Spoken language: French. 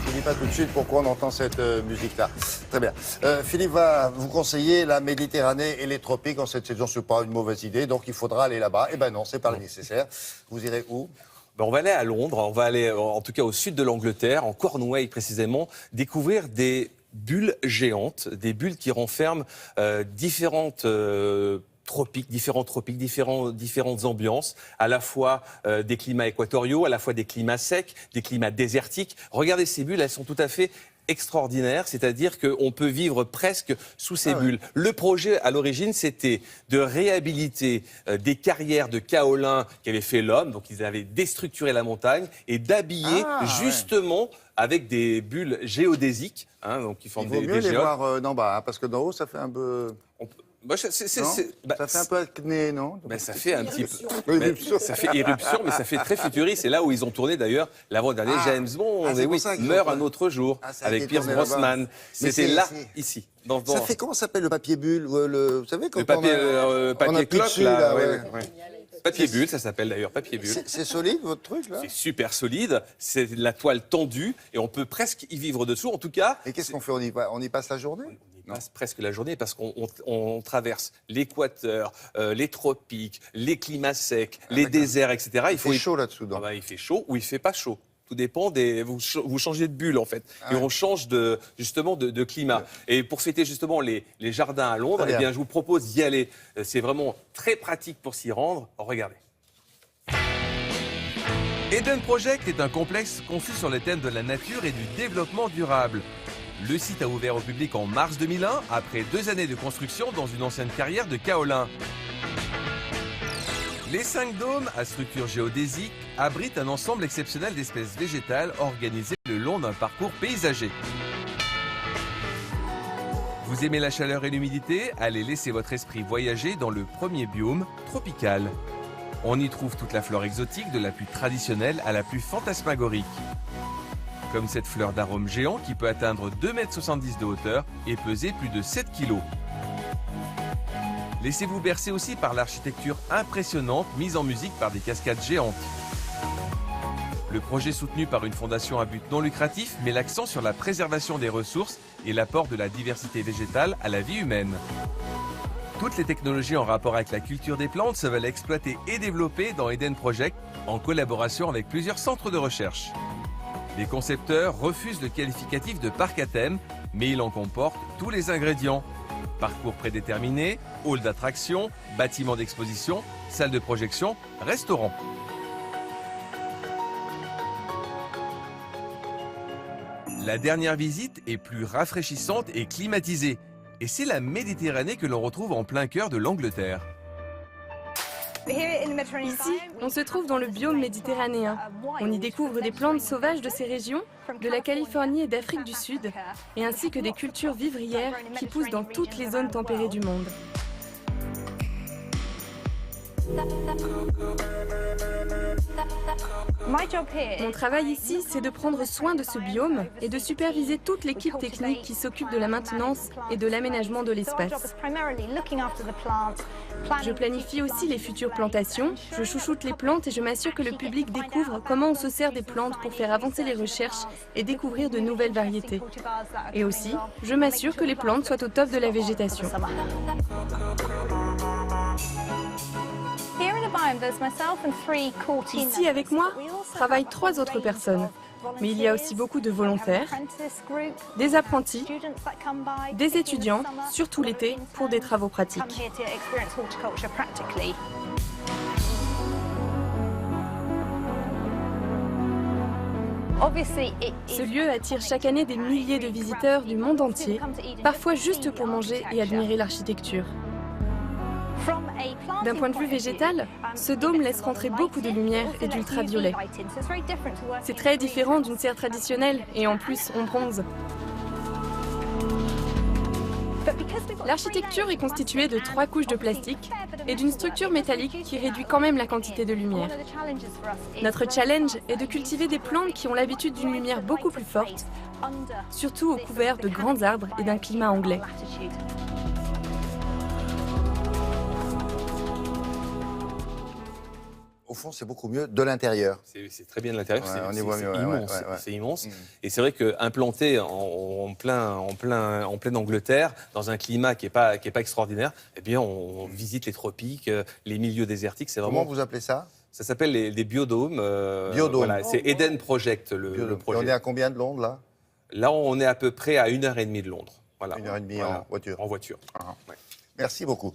Je ne dis pas tout de suite pourquoi on entend cette musique-là. Très bien. Philippe va vous conseiller la Méditerranée et les tropiques. En cette saison, ce n'est pas une mauvaise idée, donc il faudra aller là-bas. Eh ben non, c'est pas le nécessaire. Vous irez où? On va aller à Londres, on va aller en tout cas au sud de l'Angleterre, en Cornouailles précisément, découvrir des bulles géantes, des bulles qui renferment différentes différentes ambiances, à la fois des climats équatoriaux, à la fois des climats secs, des climats désertiques. Regardez ces bulles, elles sont tout à fait extraordinaire, c'est-à-dire qu'on peut vivre presque sous ces bulles. Le projet, à l'origine, c'était de réhabiliter des carrières de kaolin qu'avait fait l'homme, donc ils avaient déstructuré la montagne, et d'habiller justement avec des bulles géodésiques, donc qui forment des géodes. Il vaut mieux les voir d'en bas, parce que d'en haut, ça fait un peu... ça fait un peu acné, non? Ça fait un petit peu. Ça fait éruption, mais ça fait très futuriste. C'est là où ils ont tourné d'ailleurs l'avant-dernier James Bond. Et oui, Meurt un autre jour avec Pierce Brosnan. C'était là, ici. Ça fait comment s'appelle le papier bulle? Vous savez quand papier cloque, là. Papier bulle, ça s'appelle d'ailleurs papier bulle. C'est solide votre truc là? C'est super solide, c'est de la toile tendue et on peut presque y vivre dessous en tout cas. Et qu'est-ce qu'on fait? On y passe la journée? On passe presque la journée parce qu'on traverse l'équateur, les tropiques, les climats secs, les déserts, etc. Il fait chaud là-dessous. Il fait chaud ou il fait pas chaud. Tout dépend vous changez de bulle en fait. Et on change justement de climat. Et pour fêter justement les jardins à Londres, eh bien, je vous propose d'y aller. C'est vraiment très pratique pour s'y rendre. Regardez. Eden Project est un complexe conçu sur les thèmes de la nature et du développement durable. Le site a ouvert au public en mars 2001, après 2 années de construction dans une ancienne carrière de kaolin. Les 5 dômes à structure géodésique abritent un ensemble exceptionnel d'espèces végétales organisées le long d'un parcours paysager. Vous aimez la chaleur et l'humidité? Allez laisser votre esprit voyager dans le premier biome, tropical. On y trouve toute la flore exotique, de la plus traditionnelle à la plus fantasmagorique. Comme cette fleur d'arôme géant qui peut atteindre 2,70 m de hauteur et peser plus de 7 kg. Laissez-vous bercer aussi par l'architecture impressionnante mise en musique par des cascades géantes. Le projet soutenu par une fondation à but non lucratif met l'accent sur la préservation des ressources et l'apport de la diversité végétale à la vie humaine. Toutes les technologies en rapport avec la culture des plantes se veulent exploiter et développer dans Eden Project en collaboration avec plusieurs centres de recherche. Les concepteurs refusent le qualificatif de parc à thème, mais il en comporte tous les ingrédients. Parcours prédéterminé, hall d'attraction, bâtiment d'exposition, salle de projection, restaurant. La dernière visite est plus rafraîchissante et climatisée. Et c'est la Méditerranée que l'on retrouve en plein cœur de l'Angleterre. Ici, on se trouve dans le biome méditerranéen. On y découvre des plantes sauvages de ces régions, de la Californie et d'Afrique du Sud, et ainsi que des cultures vivrières qui poussent dans toutes les zones tempérées du monde. Mon travail ici, c'est de prendre soin de ce biome et de superviser toute l'équipe technique qui s'occupe de la maintenance et de l'aménagement de l'espace. Je planifie aussi les futures plantations, je chouchoute les plantes et je m'assure que le public découvre comment on se sert des plantes pour faire avancer les recherches et découvrir de nouvelles variétés. Et aussi, je m'assure que les plantes soient au top de la végétation. Ici, avec moi, travaillent 3 autres personnes. Mais il y a aussi beaucoup de volontaires, des apprentis, des étudiants, surtout l'été, pour des travaux pratiques. Ce lieu attire chaque année des milliers de visiteurs du monde entier, parfois juste pour manger et admirer l'architecture. D'un point de vue végétal, ce dôme laisse rentrer beaucoup de lumière et d'ultraviolet. C'est très différent d'une serre traditionnelle et en plus on bronze. L'architecture est constituée de 3 couches de plastique et d'une structure métallique qui réduit quand même la quantité de lumière. Notre challenge est de cultiver des plantes qui ont l'habitude d'une lumière beaucoup plus forte, surtout au couvert de grands arbres et d'un climat anglais. au fond, c'est beaucoup mieux de l'intérieur. C'est très bien de l'intérieur, Ouais, on y voit mieux, ouais, immense. ouais, ouais. C'est immense. Et c'est vrai qu'implanté en pleine Angleterre, dans un climat qui est pas extraordinaire, eh bien, on visite les tropiques, les milieux désertiques. C'est Comment vraiment. vous appelez ça? Ça s'appelle les biodômes. Biodômes. Voilà, c'est Eden Project, le Et on projet. est à combien de Londres, là? Là, on est à peu près à 1h30 de Londres. Voilà. 1h30 Voilà. en voiture. En voiture. Ah. Ouais. Merci beaucoup.